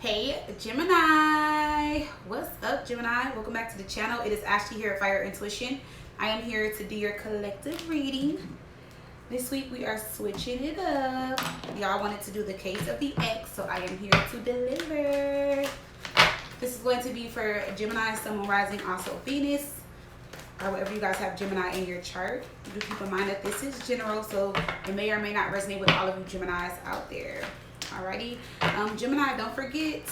Hey Gemini, what's up Gemini? Welcome back to the channel. It is Ashley here at Fire Intuition. I am here to do your collective reading. This week we are switching it up. Y'all wanted to do the case of the ex, so I am here to deliver. This is going to be for Gemini, Sun, Moon, Rising, also Venus, or whatever you guys have Gemini in your chart. Do keep in mind that this is general, so it may or may not resonate with all of you Geminis out there. Alrighty, Gemini, don't forget,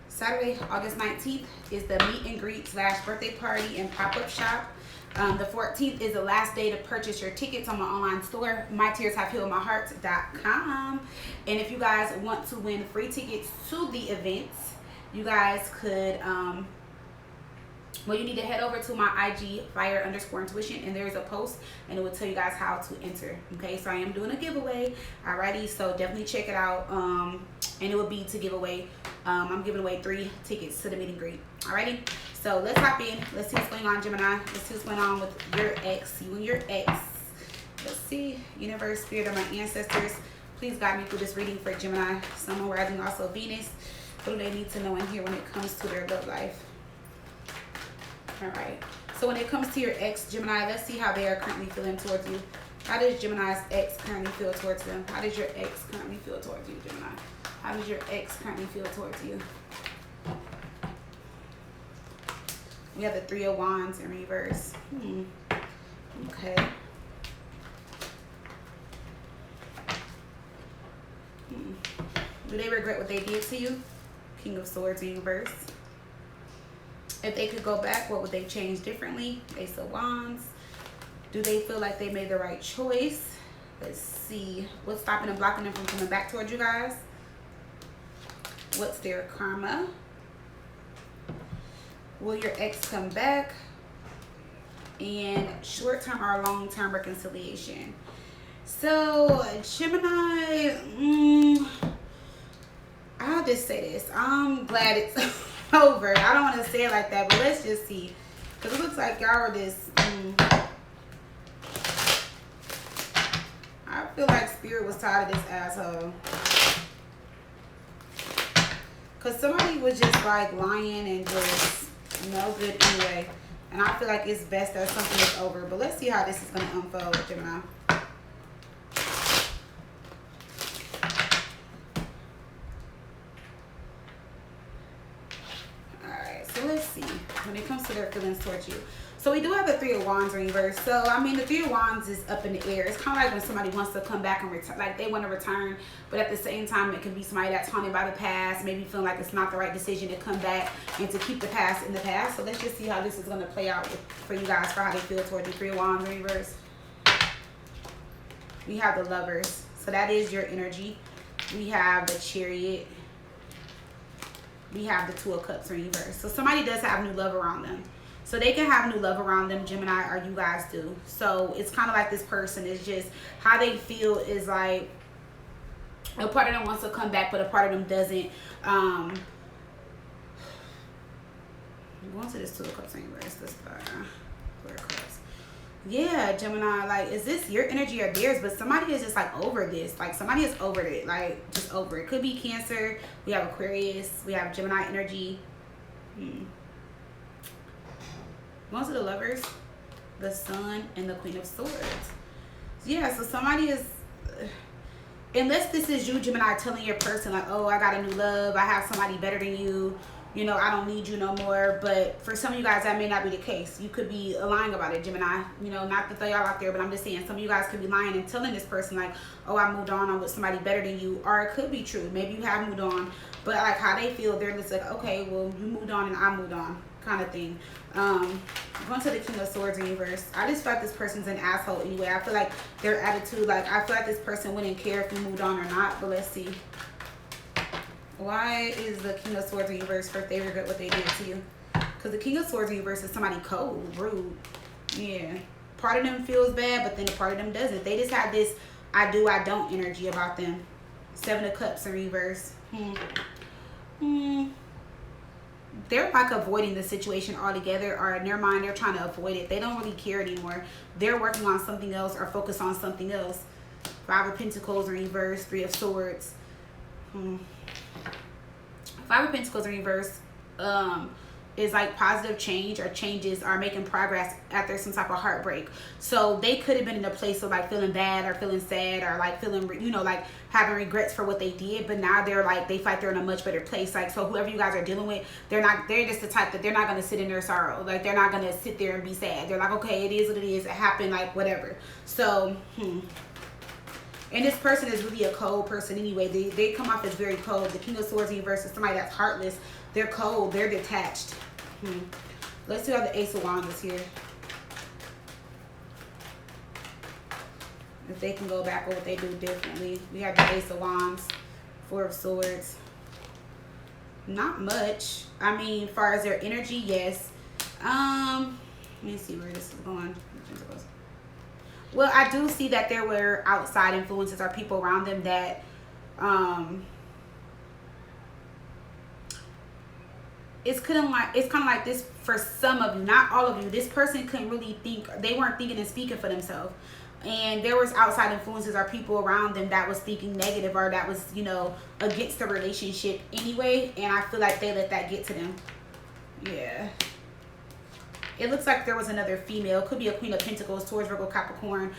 Saturday, August 19th is the meet and greet / birthday party and pop-up shop. The 14th is the last day to purchase your tickets on my online store, mytearshavehealedmyheart.com. And if you guys want to win free tickets to the events, you guys could, well, you need to head over to my IG, fire_intuition, and there's a post, and it will tell you guys how to enter. Okay, so I am doing a giveaway. Alrighty, so definitely check it out. And it will be to give away. I'm giving away 3 tickets to the meet and greet. Alrighty, so let's hop in. Let's see what's going on, Gemini. Let's see what's going on with your ex, you and your ex. Let's see, universe, spirit of my ancestors, please guide me through this reading for Gemini, Sun, Moon, Rising, also Venus. What do they need to know in here when it comes to their love life? All right, so when it comes to your ex, Gemini, let's see how they are currently feeling towards you. How does Gemini's ex currently feel towards them? How does your ex currently feel towards you, Gemini? How does your ex currently feel towards you? We have the 3 of Wands in reverse. Okay. Do they regret what they did to you? King of Swords in reverse. If they could go back, what would they change differently? Ace of Wands. Do they feel like they made the right choice? Let's see. What's stopping and blocking them from coming back towards you guys? What's their karma? Will your ex come back? And short-term or long-term reconciliation. So, Gemini, I'll just say this. I'm glad it's over. I don't want to say it like that, but let's just see, because it looks like y'all are just I feel like spirit was tired of this asshole, because somebody was just like lying and just no good anyway, and I feel like it's best that something is over. But let's see how this is going to unfold, Gemini. Let's see when it comes to their feelings towards you. So we do have the 3 of Wands in reverse. So I mean, the 3 of Wands is up in the air. It's kind of like when somebody wants to come back and return, like they want to return, but at the same time it can be somebody that's haunted by the past, maybe feeling like it's not the right decision to come back and to keep the past in the past. So let's just see how this is going to play out for you guys, for how they feel towards you. 3 of Wands in reverse. We have the Lovers, so that is your energy. We have the Chariot. We have the 2 of Cups in reverse. So somebody does have new love around them. So they can have new love around them, Gemini, or you guys do. So it's kind of like this person is just, how they feel is like a part of them wants to come back, but a part of them doesn't. Going to this 2 of Cups in reverse. This 4 of Cups. Yeah, Gemini, like, is this your energy or theirs? But somebody is just like over this. Like somebody is over it, like just over it. Could be Cancer. We have Aquarius. We have Gemini energy. Most of the Lovers, the Sun, and the Queen of Swords. Yeah, so somebody is, unless this is you, Gemini, telling your person like, oh, I got a new love, I have somebody better than you, you know, I don't need you no more. But for some of you guys, that may not be the case. You could be lying about it, Gemini. You know, not to throw y'all out there, but I'm just saying some of you guys could be lying and telling this person like, oh, I moved on, I'm with somebody better than you. Or it could be true. Maybe you have moved on, but like how they feel, they're just like, okay, well, you moved on and I moved on, kind of thing. Going to the King of Swords in reverse. I just feel like this person's an asshole anyway. I feel like their attitude, like I feel like this person wouldn't care if you moved on or not. But let's see. Why is the King of Swords in reverse for if they regret what they did to you? Because the King of Swords in reverse is somebody cold, rude. Yeah. Part of them feels bad, but then a part of them doesn't. They just have this I do, I don't energy about them. 7 of Cups in reverse. They're like avoiding the situation altogether, or in their mind they're trying to avoid it. They don't really care anymore. They're working on something else or focus on something else. 5 of Pentacles in reverse, 3 of Swords. Five of Pentacles in reverse is like positive change, or changes, are making progress after some type of heartbreak. So they could have been in a place of like feeling bad or feeling sad, or like feeling, you know, like having regrets for what they did, but now they're like, they feel like they're in a much better place. Like, so whoever you guys are dealing with, they're just the type that they're not going to sit in their sorrow. Like, they're not going to sit there and be sad. They're like, okay, it is what it is, it happened, like whatever. So and this person is really a cold person anyway. They come off as very cold. The King of Swords in reverse is somebody that's heartless. They're cold. They're detached. Let's see how the Ace of Wands is here. If they can go back or what they do differently. We have the Ace of Wands, Four of Swords. Not much. I mean, as far as their energy, yes. Let me see where this is going. Well, I do see that there were outside influences or people around them that it's kind of like this for some of you, not all of you. This person couldn't really think, they weren't thinking and speaking for themselves, and there was outside influences or people around them that was thinking negative, or that was, you know, against the relationship anyway, and I feel like they let that get to them. Yeah, it looks like there was another female. Could be a Queen of Pentacles, Taurus, Virgo, Capricorn.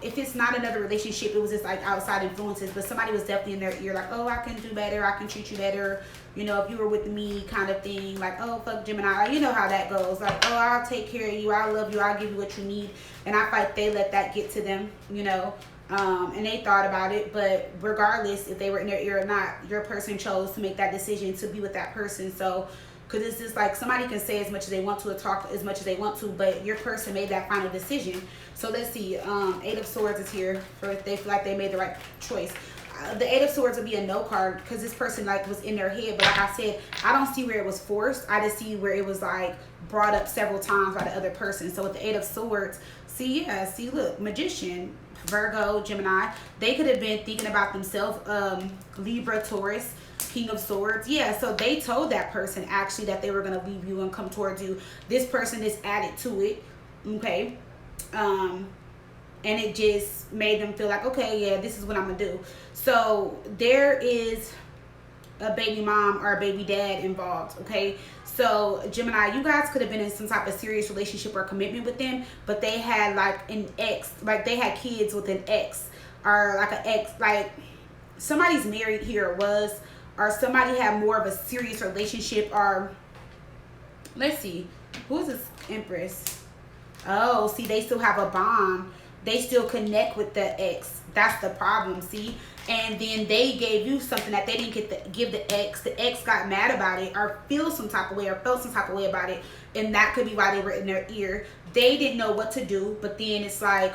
If it's not another relationship, it was just like outside influences, but somebody was definitely in their ear like, oh, I can do better, I can treat you better, you know, if you were with me, kind of thing. Like, oh, fuck Gemini, you know how that goes. Like, oh, I'll take care of you, I love you, I'll give you what you need. And I feel like they let that get to them, you know, and they thought about it. But regardless if they were in their ear or not, your person chose to make that decision to be with that person. So because it's just like, somebody can say as much as they want to or talk as much as they want to, but your person made that final decision. So let's see. Eight of Swords is here for if they feel like they made the right choice. The Eight of Swords would be a no card because this person like was in their head. But like I said, I don't see where it was forced. I just see where it was like brought up several times by the other person. So with the Eight of Swords, see, yeah, see, look, Magician, Virgo, Gemini, they could have been thinking about themselves. Libra, Taurus, King of Swords. Yeah, so they told that person actually that they were going to leave you and come towards you. This person is added to it. Okay. And it just made them feel like, okay, yeah, this is what I'm going to do. So there is a baby mom or a baby dad involved. Okay. So Gemini, you guys could have been in some type of serious relationship or commitment with them, but they had like an ex, like they had kids with an ex, or like an ex, like somebody's married here was, or somebody had more of a serious relationship, or let's see, who's this Empress? Oh, see, they still have a bond. They still connect with the ex. That's the problem, see? And then they gave you something that they didn't get to give the ex. The ex got mad about it, or feel some type of way, or felt some type of way about it. And that could be why they were in their ear. They didn't know what to do, but then it's like,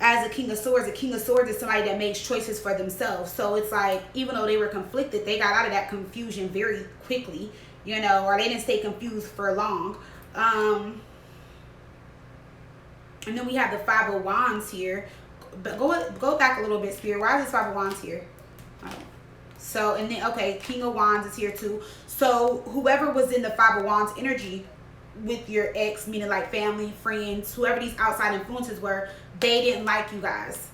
as a King of Swords is somebody that makes choices for themselves. So it's like, even though they were conflicted, they got out of that confusion very quickly, you know, or they didn't stay confused for long. And then we have the Five of Wands here. But go back a little bit, Spirit. Why is this Five of Wands here? Oh. So, and then, okay, King of Wands is here too. So whoever was in the Five of Wands energy with your ex, meaning like family, friends, whoever these outside influences were, they didn't like you guys.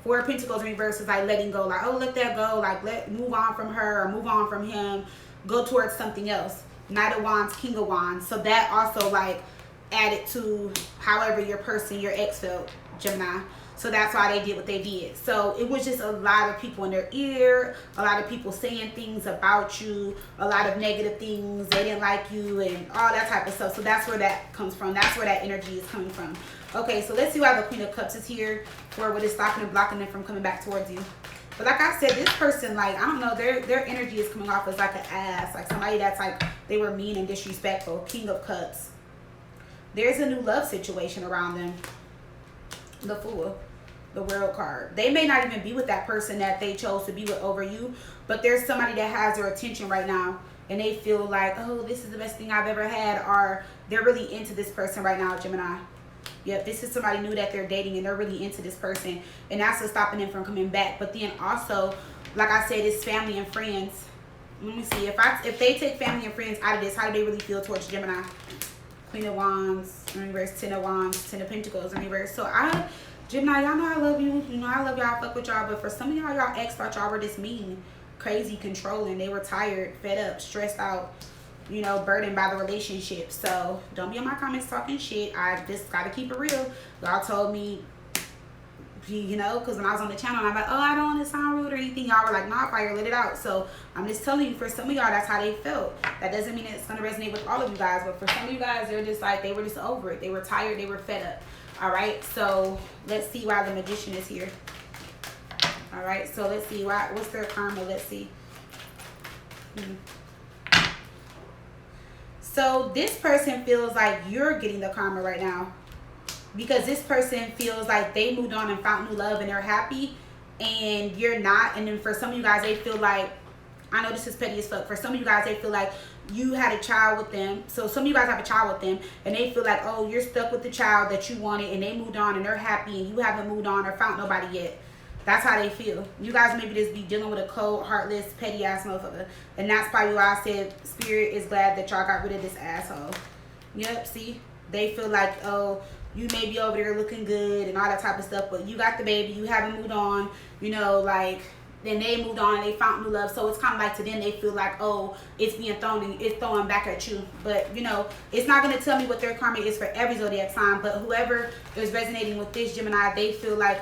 Four of Pentacles in reverse is like letting go, like, oh, let that go, like move on from her or move on from him, go towards something else. Knight of Wands, King of Wands. So that also like added to however your person, your ex felt, Gemini. So that's why they did what they did. So it was just a lot of people in their ear, a lot of people saying things about you, a lot of negative things. They didn't like you and all that type of stuff. So that's where that comes from. That's where that energy is coming from. Okay, so let's see why the Queen of Cups is here for what is stopping and blocking them from coming back towards you. But like I said, this person, like, I don't know, their energy is coming off as like an ass, like somebody that's like, they were mean and disrespectful. King of Cups. There's a new love situation around them. The Fool. The World card. They may not even be with that person that they chose to be with over you, but there's somebody that has their attention right now and they feel like, oh, this is the best thing I've ever had, or they're really into this person right now, Gemini. Yep, this is somebody new that they're dating and they're really into this person, and that's what's stopping them from coming back. But then also, like I said, it's family and friends. Let me see, if they take family and friends out of this, how do they really feel towards Gemini? Queen of Wands in reverse, Ten of Wands, Ten of Pentacles in reverse. So Gemini, y'all know I love you. You know I love y'all, I fuck with y'all. But for some of y'all, y'all ex thought y'all were this mean. crazy controlling. They were tired, fed up, stressed out, you know, burdened by the relationship. So don't be in my comments talking shit. I just gotta keep it real. Y'all told me, you know, because when I was on the channel, I'm like, oh, I don't want to sound rude or anything. Y'all were like, nah, fire, let it out. So I'm just telling you, for some of y'all, that's how they felt. That doesn't mean it's going to resonate with all of you guys, but for some of you guys, they're just like, they were just over it. They were tired, they were fed up. All right, so let's see why the Magician is here. All right, so let's see what's their karma. Let's see. So this person feels like you're getting the karma right now, because this person feels like they moved on and found new love and they're happy, and you're not. And then for some of you guys, they feel like, I know this is petty as fuck, for some of you guys, they feel like you had a child with them. So some of you guys have a child with them, and they feel like, oh, you're stuck with the child that you wanted, and they moved on and they're happy, and you haven't moved on or found nobody yet. That's how they feel. You guys maybe just be dealing with a cold, heartless, petty ass motherfucker. And that's probably why I said Spirit is glad that y'all got rid of this asshole. Yep, see? They feel like, oh, you may be over there looking good and all that type of stuff, but you got the baby, you haven't moved on, you know, like, then they moved on and they found new love. So it's kind of like, to them, they feel like, oh, it's being thrown and it's throwing back at you. But, you know, it's not going to tell me what their karma is for every zodiac sign, but whoever is resonating with this Gemini, they feel like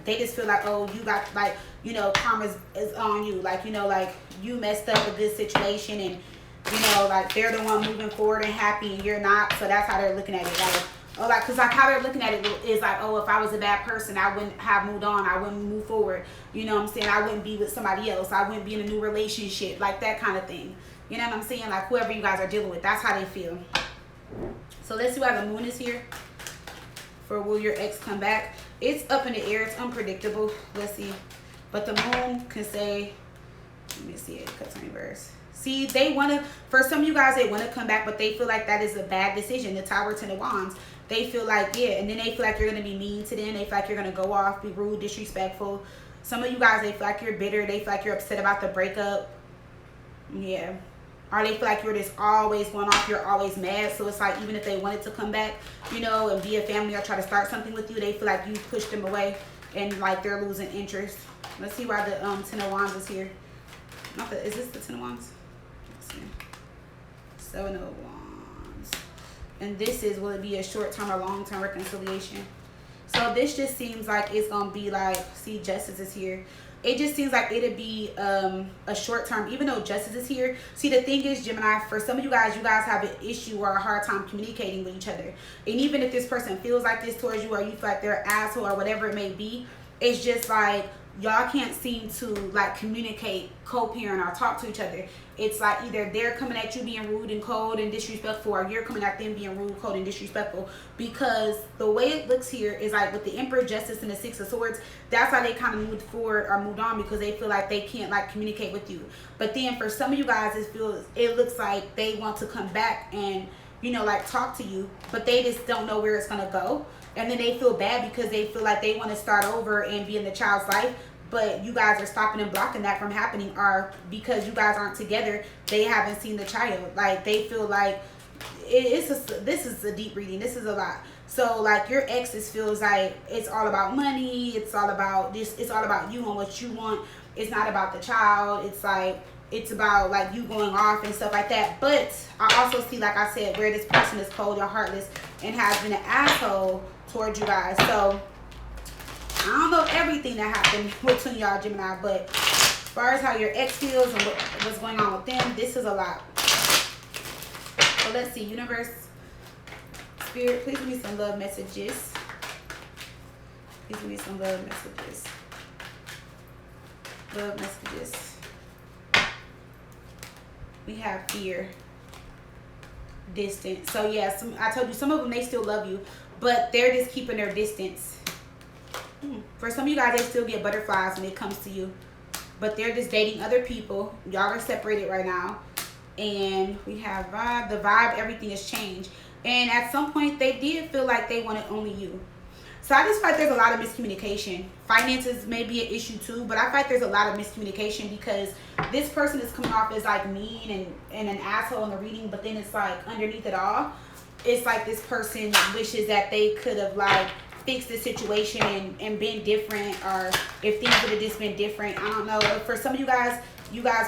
they just feel like, oh, you got, like, you know, karma is on you. Like, you know, like, you messed up a good situation, and, you know, like, they're the one moving forward and happy, and you're not. So that's how they're looking at it. Like, oh, like, because, like, how they're looking at it is like, oh, if I was a bad person, I wouldn't have moved on. I wouldn't move forward. You know what I'm saying? I wouldn't be with somebody else. I wouldn't be in a new relationship. Like, that kind of thing. You know what I'm saying? Like, whoever you guys are dealing with, that's how they feel. So let's see why the Moon is here. For will your ex come back? It's up in the air. It's unpredictable. Let's see. But the Moon can say, let me see it. Cups in reverse. See, they want to, for some of you guys, they want to come back, but they feel like that is a bad decision. The Tower, Ten of Wands. They feel like, yeah, and then they feel like you're going to be mean to them. They feel like you're going to go off, be rude, disrespectful. Some of you guys, they feel like you're bitter. They feel like you're upset about the breakup. Yeah. Or they feel like you're just always going off. You're always mad. So it's like, even if they wanted to come back, you know, and be a family or try to start something with you, they feel like you pushed them away and like they're losing interest. Let's see why the Ten of Wands is here. Is this the Ten of Wands? Let's see. Seven of Wands. And this is, will it be a short-term or long-term reconciliation? So this just seems like it's going to be like, see, Justice is here. It just seems like it'd be a short term, even though Justice is here. See, the thing is, Gemini, for some of you guys have an issue or a hard time communicating with each other. And even if this person feels like this towards you, or you feel like they're an asshole or whatever it may be, it's just like y'all can't seem to like communicate, co-parent, or talk to each other. It's like either they're coming at you being rude and cold and disrespectful, or you're coming at them being rude, cold, and disrespectful. Because the way it looks here is like with the Emperor, Justice, and the Six of Swords, that's how they kind of moved forward or moved on, because they feel like they can't like communicate with you. But then for some of you guys, it looks like they want to come back and, you know, like talk to you, but they just don't know where it's gonna go. And then they feel bad because they feel like they want to start over and be in the child's life, but you guys are stopping and blocking that from happening, or because you guys aren't together, they haven't seen the child. Like, they feel like this is a deep reading. This is a lot. So like your exes feels like it's all about money. It's all about this. It's all about you and what you want. It's not about the child. It's like, it's about like you going off and stuff like that. But I also see, like I said, where this person is cold or heartless and has been an asshole towards you guys. So I don't know everything that happened between y'all, Gemini, but as far as how your ex feels and what's going on with them, this is a lot. So let's see, Universe, Spirit, please give me some love messages. Please give me some love messages. Love messages. We have fear, distance. So yeah, I told you, some of them, they still love you, but they're just keeping their distance. For some of you guys, they still get butterflies when it comes to you, but they're just dating other people. Y'all are separated right now. And we have vibe. The vibe, everything has changed. And at some point, they did feel like they wanted only you. So I just feel like there's a lot of miscommunication. Finances may be an issue too, but I feel like there's a lot of miscommunication because this person is coming off as like mean and an asshole in the reading, but then it's like underneath it all, it's like this person wishes that they could have like fixed the situation and been different, or if things would have just been different. I don't know. For some of you guys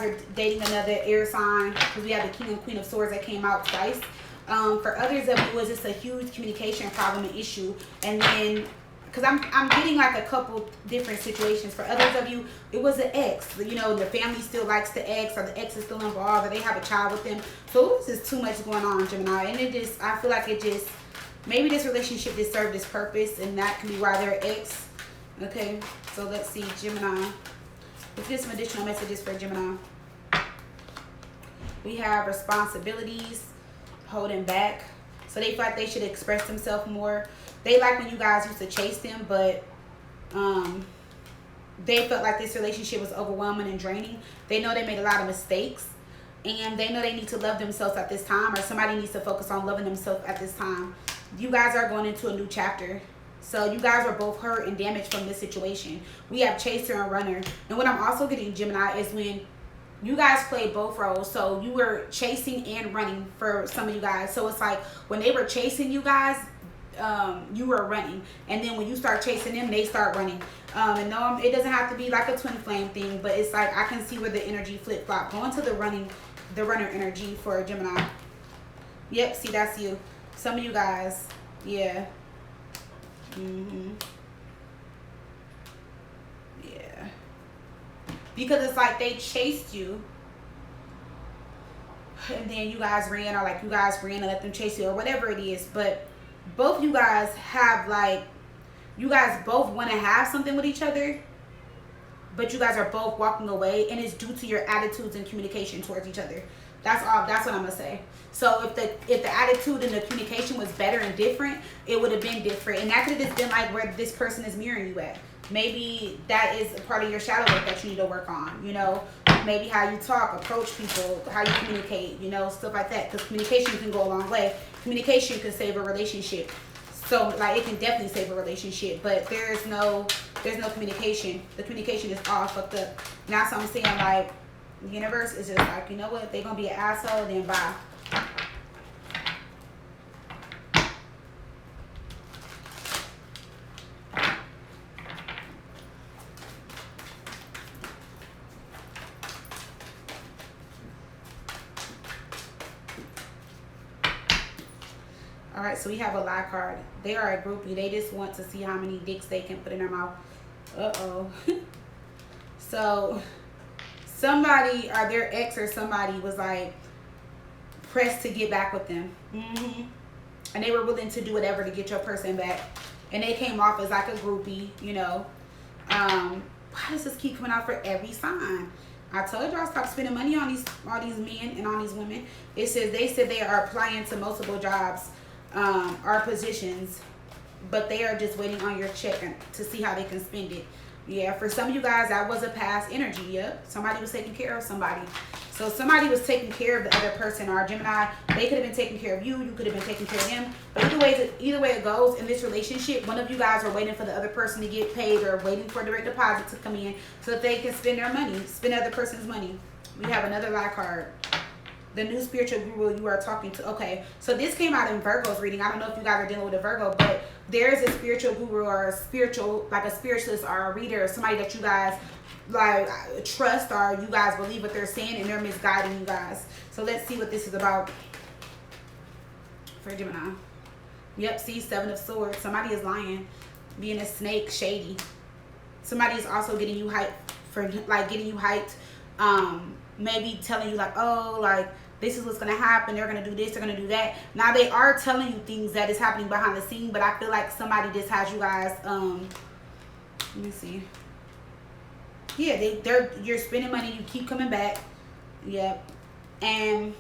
are dating another air sign, because we have the King and Queen of Swords that came out twice. For others of you, it was just a huge communication problem and issue, and then because I'm getting like a couple different situations. For others of you, it was an ex. You know, the family still likes the ex, or the ex is still involved, or they have a child with them. So this is too much going on, Gemini, and I feel like it just, maybe this relationship just served its purpose, and that can be why they're ex. Okay, so let's see, Gemini. Let's get some additional messages for Gemini. We have responsibilities, holding back. So they feel like they should express themselves more. They like when you guys used to chase them, but they felt like this relationship was overwhelming and draining. They know they made a lot of mistakes, and they know they need to love themselves at this time, or somebody needs to focus on loving themselves at this time. You guys are going into a new chapter. So you guys are both hurt and damaged from this situation. We have chaser and runner. And what I'm also getting, Gemini, is when you guys play both roles. So you were chasing and running for some of you guys. So it's like when they were chasing you guys, you were running, and then when you start chasing them, they start running. And no, it doesn't have to be like a twin flame thing, but it's like I can see where the energy flip flop. Go into the runner energy for Gemini. Yep, see, that's you. Some of you guys, yeah. Yeah, because it's like they chased you, and then you guys ran, or like you guys ran and let them chase you, or whatever it is. But both you guys have, like, you guys both want to have something with each other, but you guys are both walking away, and it's due to your attitudes and communication towards each other. That's all. That's what I'm gonna say. So if the attitude and the communication was better and different, it would have been different, and that could have just been like where this person is mirroring you at. Maybe that is a part of your shadow work that you need to work on. You know, maybe how you talk, approach people, how you communicate. You know, stuff like that. Because communication can go a long way. Communication can save a relationship. So like it can definitely save a relationship, but there's no communication. The communication is all fucked up. And that's what I'm saying. Like, the universe is just like, you know what? If they're gonna be an asshole, then bye. All right, so we have a lie card. They are a groupie. They just want to see how many dicks they can put in their mouth. Uh-oh. So somebody, or their ex or somebody, was like pressed to get back with them. And they were willing to do whatever to get your person back. And they came off as like a groupie, you know. Why does this keep coming out for every sign? I told y'all stop spending money on all these men and on these women. It says they said they are applying to multiple jobs, or positions, but they are just waiting on your check to see how they can spend it. Yeah, for some of you guys, that was a past energy. Yep, somebody was taking care of somebody. So somebody was taking care of the other person, or Gemini, they could have been taking care of you. You could have been taking care of them. But either way it goes in this relationship, one of you guys are waiting for the other person to get paid, or waiting for a direct deposit to come in so that they can spend their money, spend the other person's money. We have another lie card. The new spiritual guru you are talking to. Okay, so this came out in Virgo's reading. I don't know if you guys are dealing with a Virgo, but there's a spiritual guru, or a spiritual, like a spiritualist, or a reader, or somebody that you guys like trust, or you guys believe what they're saying, and they're misguiding you guys. So let's see what this is about for Gemini. Yep, see, 7 of Swords. Somebody is lying, being a snake, shady. Somebody is also getting you hyped for, like, getting you hyped. Maybe telling you like, oh, like, this is what's going to happen. They're going to do this. They're going to do that. Now, they are telling you things that is happening behind the scene, but I feel like somebody just has you guys, let me see. Yeah, you're spending money. You keep coming back. Yep. And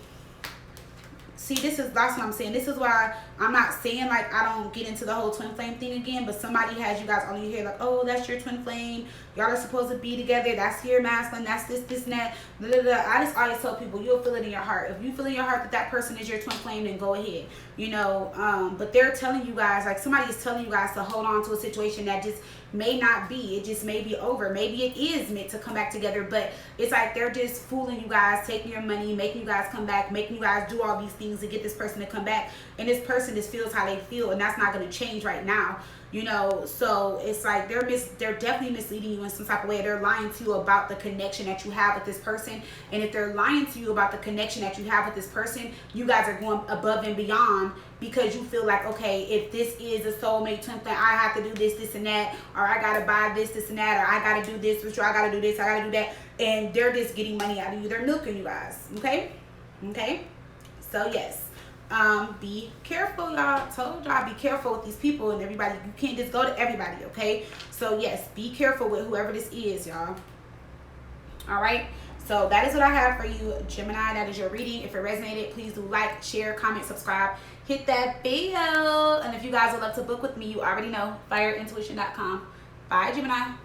see, that's what I'm saying. This is why I'm not saying, like, I don't get into the whole twin flame thing again, but somebody has you guys on your head like, oh, that's your twin flame. Y'all are supposed to be together. That's your masculine. That's this, and that. Blah, blah, blah. I just always tell people, you'll feel it in your heart. If you feel in your heart that that person is your twin flame, then go ahead. You know, but they're telling you guys, like, somebody is telling you guys to hold on to a situation that just may not be. It just may be over. Maybe it is meant to come back together, but it's like they're just fooling you guys, taking your money, making you guys come back, making you guys do all these things to get this person to come back, and this person just feels how they feel, and that's not going to change right now. you know. So it's like they're definitely misleading you in some type of way. They're lying to you about the connection that you have with this person. And if they're lying to you about the connection that you have with this person, you guys are going above and beyond, because you feel like, okay, if this is a soulmate twin flame, I have to do this and that, or I gotta buy this and that, or I gotta do this with you, I gotta do this, I gotta do that. And they're just getting money out of you. They're milking you guys. Okay. So yes, be careful, y'all. Told y'all, be careful with these people and everybody. You can't just go to everybody. Okay. So yes, be careful with whoever this is, y'all. All right. So that is what I have for you, Gemini. That is your reading. If it resonated, please do like, share, comment, subscribe, hit that bell. And if you guys would love to book with me, you already know, fireintuition.com. Bye, Gemini.